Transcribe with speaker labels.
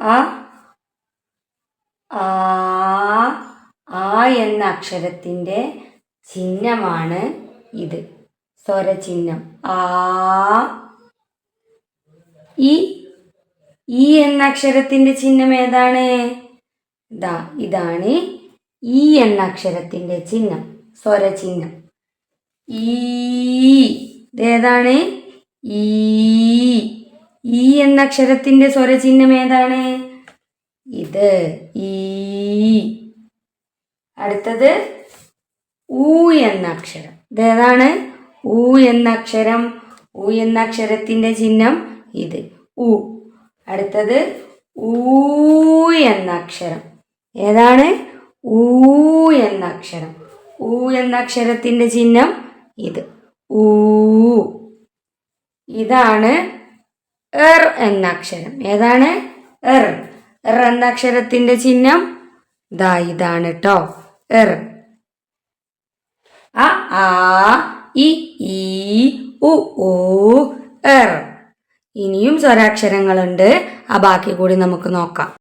Speaker 1: അ ആ ആ എന്ന അക്ഷരത്തിൻ്റെ ചിഹ്നമാണ് ഇത്. സ്വരചിഹ്നം ആ. ഈ എന്ന അക്ഷരത്തിൻ്റെ ചിഹ്നം ഏതാണ്? ഇതാണ് ഈ എന്ന അക്ഷരത്തിൻ്റെ ചിഹ്നം, സ്വരചിഹ്നം. ഇതേതാണ്? ഈ എന്ന അക്ഷരത്തിൻ്റെ സ്വരചിഹ്നം ഏതാണ്? ഇത് ഈ. അടുത്തത് ഊ എന്ന അക്ഷരം. ഇതേതാണ്? ഊ എന്ന അക്ഷരം. ഊ എന്ന അക്ഷരത്തിൻ്റെ ചിഹ്നം ഇത് ഊ. അടുത്തത് ഊ എന്ന അക്ഷരം. ഏതാണ്? ഊ എന്ന അക്ഷരം. ഊ എന്ന അക്ഷരത്തിൻ്റെ ചിഹ്നം ഇത് ഊ. ഇതാണ് എർ എന്ന അക്ഷരം. ഏതാണ്? എർ. എർ എന്ന അക്ഷരത്തിൻ്റെ ചിഹ്നം ഇതാണ് കേട്ടോ, എർ. അ ആ ഇ ഈ ഉ ഊ എർ. ഇനിയും സ്വരാക്ഷരങ്ങളുണ്ട്, ആ ബാക്കി കൂടി നമുക്ക് നോക്കാം.